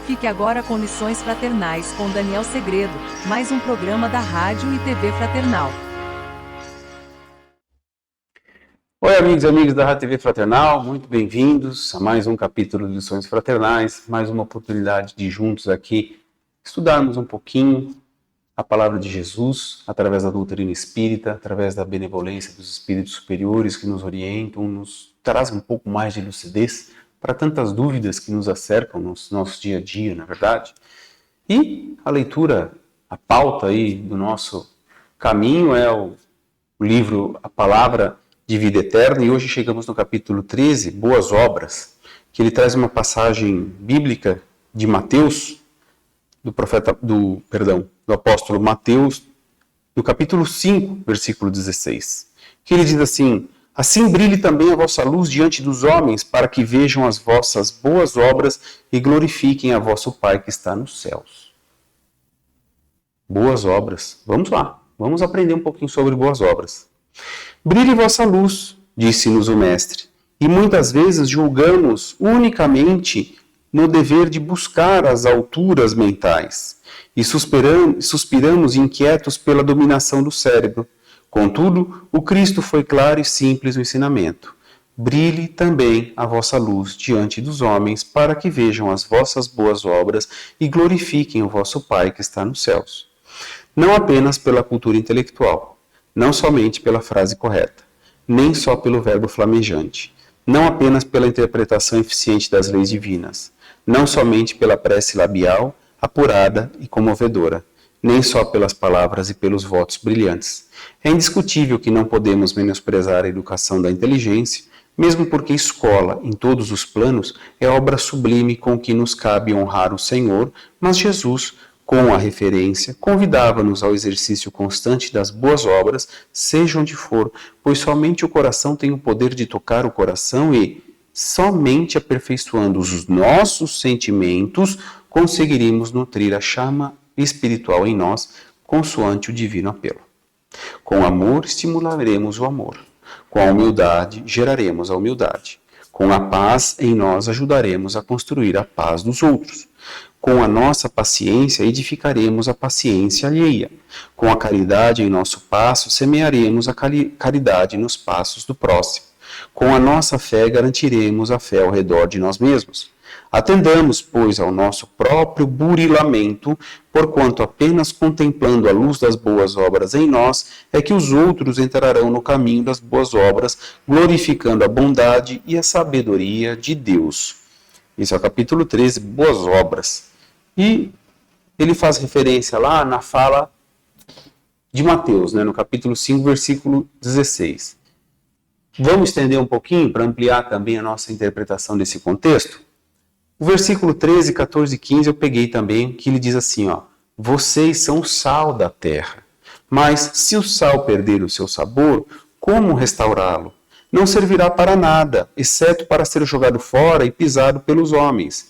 Fique agora com Lições Fraternais com Daniel Segredo, mais um programa da Rádio e TV Fraternal. Oi, amigos e amigas da Rádio TV Fraternal, muito bem-vindos a mais um capítulo de Lições Fraternais, mais uma oportunidade de juntos aqui estudarmos um pouquinho a palavra de Jesus, através da doutrina espírita, através da benevolência dos espíritos superiores que nos orientam, nos trazem um pouco mais de lucidez para tantas dúvidas que nos acercam no nosso dia a dia, na verdade. E a leitura, a pauta aí do nosso caminho é o livro A Palavra de Vida Eterna, e hoje chegamos no capítulo 13, Boas Obras, que ele traz uma passagem bíblica de Mateus, do apóstolo Mateus, no capítulo 5, versículo 16, que ele diz assim: assim brilhe também a vossa luz diante dos homens, para que vejam as vossas boas obras e glorifiquem a vosso Pai que está nos céus. Boas obras. Vamos lá, vamos aprender um pouquinho sobre boas obras. Brilhe vossa luz, disse-nos o Mestre, e muitas vezes julgamos unicamente no dever de buscar as alturas mentais, e suspiramos inquietos pela dominação do cérebro. Contudo, o Cristo foi claro e simples no ensinamento. Brilhe também a vossa luz diante dos homens, para que vejam as vossas boas obras e glorifiquem o vosso Pai que está nos céus. Não apenas pela cultura intelectual, não somente pela frase correta, nem só pelo verbo flamejante, não apenas pela interpretação eficiente das leis divinas, não somente pela prece labial, apurada e comovedora, nem só pelas palavras e pelos votos brilhantes. É indiscutível que não podemos menosprezar a educação da inteligência, mesmo porque escola, em todos os planos, é obra sublime com que nos cabe honrar o Senhor, mas Jesus, com a referência, convidava-nos ao exercício constante das boas obras, seja onde for, pois somente o coração tem o poder de tocar o coração e, somente aperfeiçoando os nossos sentimentos, conseguiríamos nutrir a chama espiritual em nós, consoante o divino apelo. Com amor estimularemos o amor, com a humildade geraremos a humildade, com a paz em nós ajudaremos a construir a paz dos outros. Com a nossa paciência edificaremos a paciência alheia. Com a caridade em nosso passo, semearemos a caridade nos passos do próximo. Com a nossa fé garantiremos a fé ao redor de nós mesmos. Atendamos, pois, ao nosso próprio burilamento, porquanto apenas contemplando a luz das boas obras em nós é que os outros entrarão no caminho das boas obras, glorificando a bondade e a sabedoria de Deus. Isso é o capítulo 13, Boas Obras. E ele faz referência lá na fala de Mateus, no capítulo 5, versículo 16. Vamos estender um pouquinho para ampliar também a nossa interpretação desse contexto? O versículo 13, 14 e 15 eu peguei também, que ele diz assim, vocês são o sal da terra, mas se o sal perder o seu sabor, como restaurá-lo? Não servirá para nada, exceto para ser jogado fora e pisado pelos homens.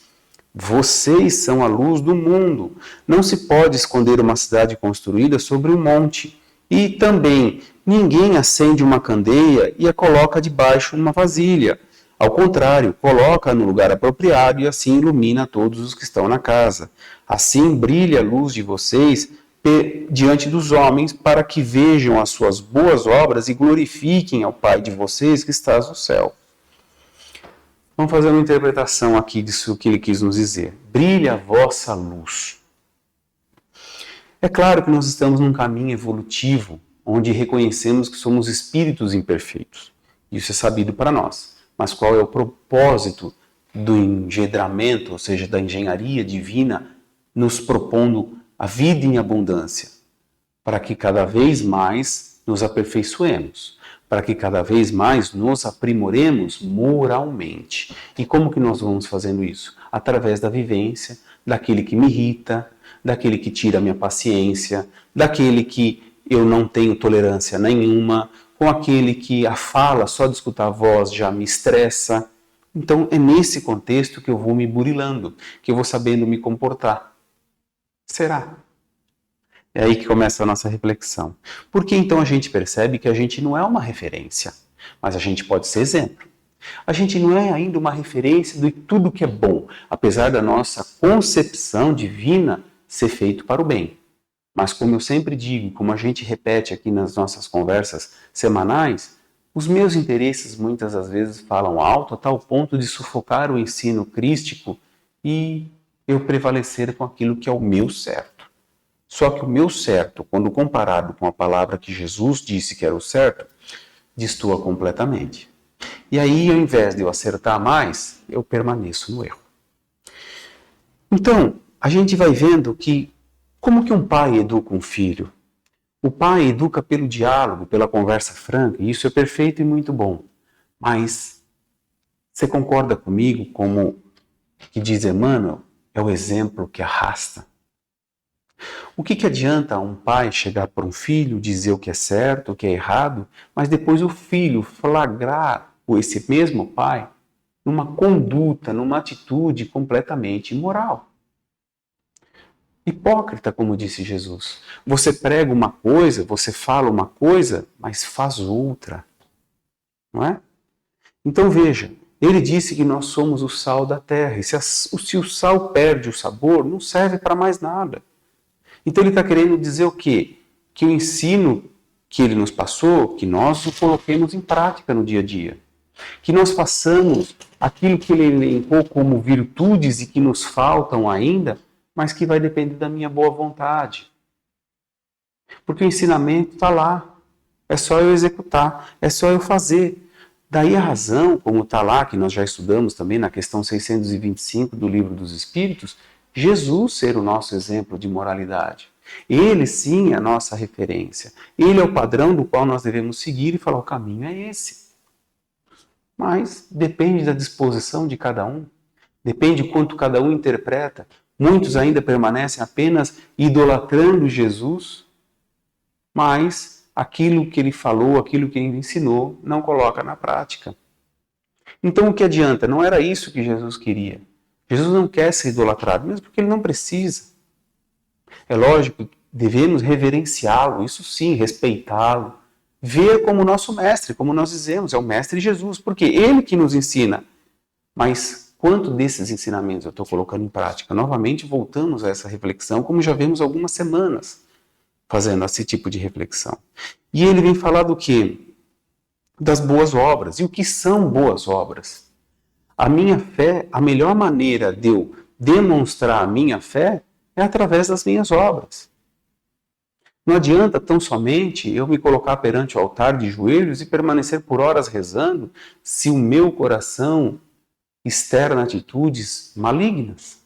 Vocês são a luz do mundo. Não se pode esconder uma cidade construída sobre um monte. E também, ninguém acende uma candeia e a coloca debaixo de uma vasilha. Ao contrário, coloca no lugar apropriado e assim ilumina todos os que estão na casa. Assim brilha a luz de vocês diante dos homens, para que vejam as suas boas obras e glorifiquem ao Pai de vocês que está no céu. Vamos fazer uma interpretação aqui disso que ele quis nos dizer. Brilha a vossa luz. É claro que nós estamos num caminho evolutivo, onde reconhecemos que somos espíritos imperfeitos. Isso é sabido para nós. Mas qual é o propósito do engendramento, ou seja, da engenharia divina, nos propondo a vida em abundância? Para que cada vez mais nos aperfeiçoemos, para que cada vez mais nos aprimoremos moralmente. E como que nós vamos fazendo isso? Através da vivência, daquele que me irrita, daquele que tira a minha paciência, daquele que eu não tenho tolerância nenhuma, com aquele que a fala, só de escutar a voz já me estressa. Então é nesse contexto que eu vou me burilando, que eu vou sabendo me comportar. Será? É aí que começa a nossa reflexão. Porque então a gente percebe que a gente não é uma referência, mas a gente pode ser exemplo. A gente não é ainda uma referência de tudo que é bom, apesar da nossa concepção divina ser feito para o bem. Mas como eu sempre digo, como a gente repete aqui nas nossas conversas semanais, os meus interesses muitas das vezes falam alto a tal ponto de sufocar o ensino crístico e eu prevalecer com aquilo que é o meu certo. Só que o meu certo, quando comparado com a palavra que Jesus disse que era o certo, destoa completamente. E aí, ao invés de eu acertar mais, eu permaneço no erro. Então, a gente vai vendo que como que um pai educa um filho? O pai educa pelo diálogo, pela conversa franca, e isso é perfeito e muito bom. Mas você concorda comigo, como que diz Emmanuel, é o exemplo que arrasta? O que adianta um pai chegar para um filho, dizer o que é certo, o que é errado, mas depois o filho flagrar esse mesmo pai numa conduta, numa atitude completamente imoral? Hipócrita, como disse Jesus. Você prega uma coisa, você fala uma coisa, mas faz outra. Não é? Então veja, ele disse que nós somos o sal da terra. E se o sal perde o sabor, não serve para mais nada. Então ele está querendo dizer o quê? Que o ensino que ele nos passou, que nós o coloquemos em prática no dia a dia. Que nós façamos aquilo que ele elencou como virtudes e que nos faltam ainda, mas que vai depender da minha boa vontade. Porque o ensinamento está lá. É só eu executar, é só eu fazer. Daí a razão, como está lá, que nós já estudamos também na questão 625 do Livro dos Espíritos, Jesus ser o nosso exemplo de moralidade. Ele sim é a nossa referência. Ele é o padrão do qual nós devemos seguir e falar, o caminho é esse. Mas depende da disposição de cada um. Depende de quanto cada um interpreta. Muitos ainda permanecem apenas idolatrando Jesus, mas aquilo que ele falou, aquilo que ele ensinou, não coloca na prática. Então o que adianta? Não era isso que Jesus queria. Jesus não quer ser idolatrado, mesmo porque ele não precisa. É lógico que devemos reverenciá-lo, isso sim, respeitá-lo, ver como nosso mestre, como nós dizemos, é o mestre Jesus, porque ele que nos ensina. Mas quanto desses ensinamentos eu estou colocando em prática? Novamente voltamos a essa reflexão, como já vemos algumas semanas fazendo esse tipo de reflexão. E ele vem falar do quê? Das boas obras. E o que são boas obras? A minha fé, a melhor maneira de eu demonstrar a minha fé é através das minhas obras. Não adianta tão somente eu me colocar perante o altar de joelhos e permanecer por horas rezando se o meu coração externa atitudes malignas.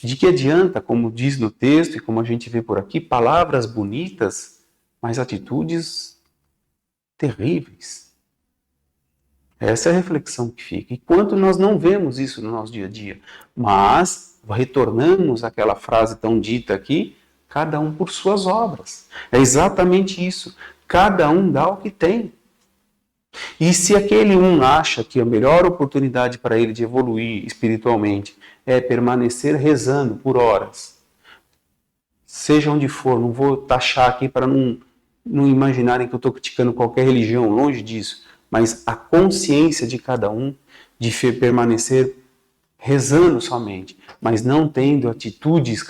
De que adianta, como diz no texto e como a gente vê por aqui, palavras bonitas, mas atitudes terríveis. Essa é a reflexão que fica. E quanto nós não vemos isso no nosso dia a dia, mas retornamos àquela frase tão dita aqui, cada um por suas obras. É exatamente isso. Cada um dá o que tem. E se aquele um acha que a melhor oportunidade para ele de evoluir espiritualmente é permanecer rezando por horas, seja onde for, não vou taxar aqui para não imaginarem que eu estou criticando qualquer religião, longe disso, mas a consciência de cada um de permanecer rezando somente, mas não tendo atitudes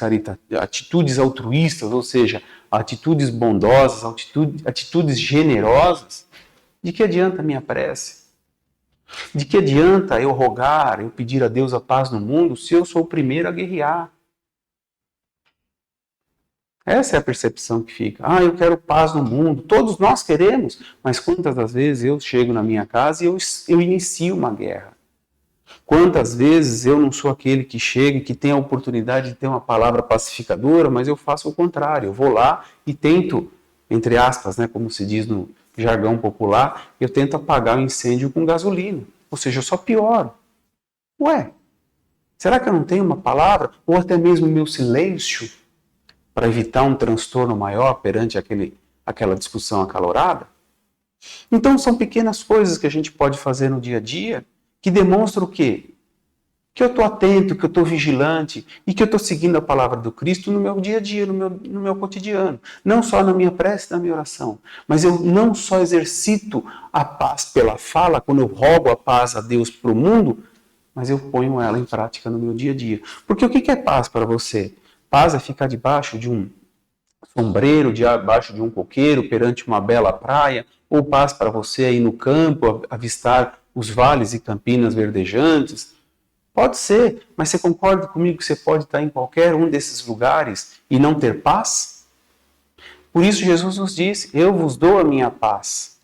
altruístas, ou seja, atitudes bondosas, atitudes generosas, de que adianta a minha prece? De que adianta eu rogar, eu pedir a Deus a paz no mundo, se eu sou o primeiro a guerrear? Essa é a percepção que fica. Eu quero paz no mundo. Todos nós queremos, mas quantas das vezes eu chego na minha casa e eu inicio uma guerra? Quantas vezes eu não sou aquele que chega e que tem a oportunidade de ter uma palavra pacificadora, mas eu faço o contrário. Eu vou lá e tento, entre aspas, né, como se diz no jargão popular, eu tento apagar o incêndio com gasolina. Ou seja, eu só pioro. Ué, será que eu não tenho uma palavra? Ou até mesmo meu silêncio para evitar um transtorno maior perante aquela discussão acalorada? Então são pequenas coisas que a gente pode fazer no dia a dia que demonstram o quê? que eu estou atento, que eu estou vigilante e que eu estou seguindo a palavra do Cristo no meu dia a dia, no meu cotidiano. Não só na minha prece, na minha oração, mas eu não só exercito a paz pela fala, quando eu rogo a paz a Deus para o mundo, mas eu ponho ela em prática no meu dia a dia. Porque o que é paz para você? Paz é ficar debaixo de um sombreiro, debaixo de um coqueiro, perante uma bela praia, ou paz para você ir no campo, avistar os vales e campinas verdejantes. Pode ser, mas você concorda comigo que você pode estar em qualquer um desses lugares e não ter paz? Por isso Jesus nos disse, eu vos dou a minha paz.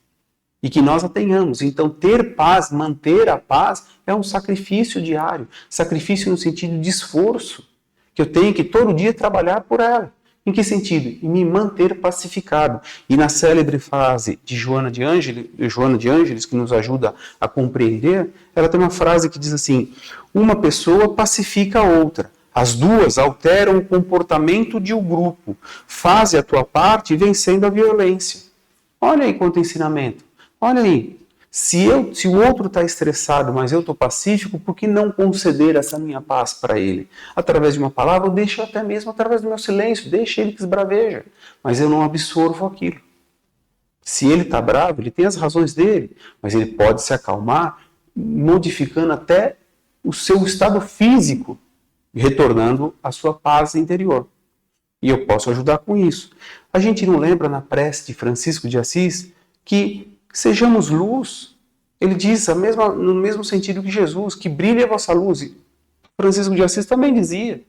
E que nós a tenhamos. Então ter paz, manter a paz, é um sacrifício diário. Sacrifício no sentido de esforço. Que eu tenho que todo dia trabalhar por ela. Em que sentido? Em me manter pacificado. E na célebre frase de Joana de Ângeles, que nos ajuda a compreender, ela tem uma frase que diz assim, uma pessoa pacifica a outra. As duas alteram o comportamento de um grupo. Faze a tua parte vencendo a violência. Olha aí quanto ensinamento. Olha aí. Se o outro está estressado, mas eu estou pacífico, por que não conceder essa minha paz para ele? Através de uma palavra, ou deixa até mesmo através do meu silêncio, deixa ele que esbraveja, mas eu não absorvo aquilo. Se ele está bravo, ele tem as razões dele, mas ele pode se acalmar, modificando até o seu estado físico, retornando à sua paz interior. E eu posso ajudar com isso. A gente não lembra na prece de Francisco de Assis que sejamos luz. Ele diz no mesmo sentido que Jesus, que brilhe a vossa luz. E Francisco de Assis também dizia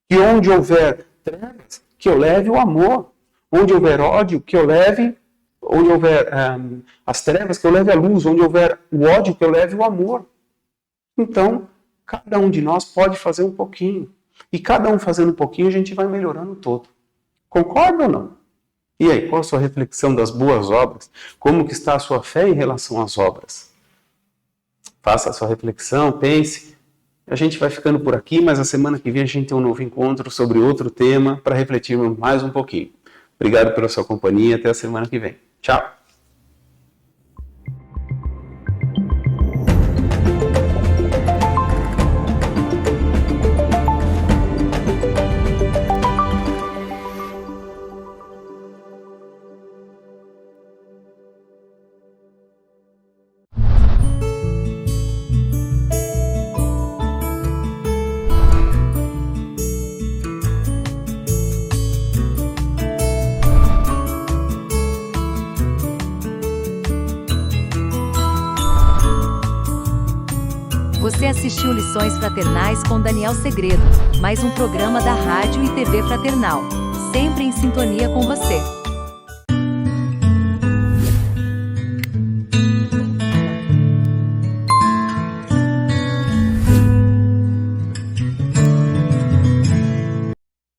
que onde houver trevas, que eu leve o amor. Onde houver ódio, que eu leve, onde houver as trevas, que eu leve a luz. Onde houver o ódio, que eu leve o amor. Então, cada um de nós pode fazer um pouquinho. E cada um fazendo um pouquinho, a gente vai melhorando todo. Concorda ou não? E aí, qual a sua reflexão das boas obras? Como que está a sua fé em relação às obras? Faça a sua reflexão, pense. A gente vai ficando por aqui, mas a semana que vem a gente tem um novo encontro sobre outro tema para refletirmos mais um pouquinho. Obrigado pela sua companhia, até a semana que vem. Tchau! Você assistiu Lições Fraternais com Daniel Segredo, mais um programa da Rádio e TV Fraternal, sempre em sintonia com você.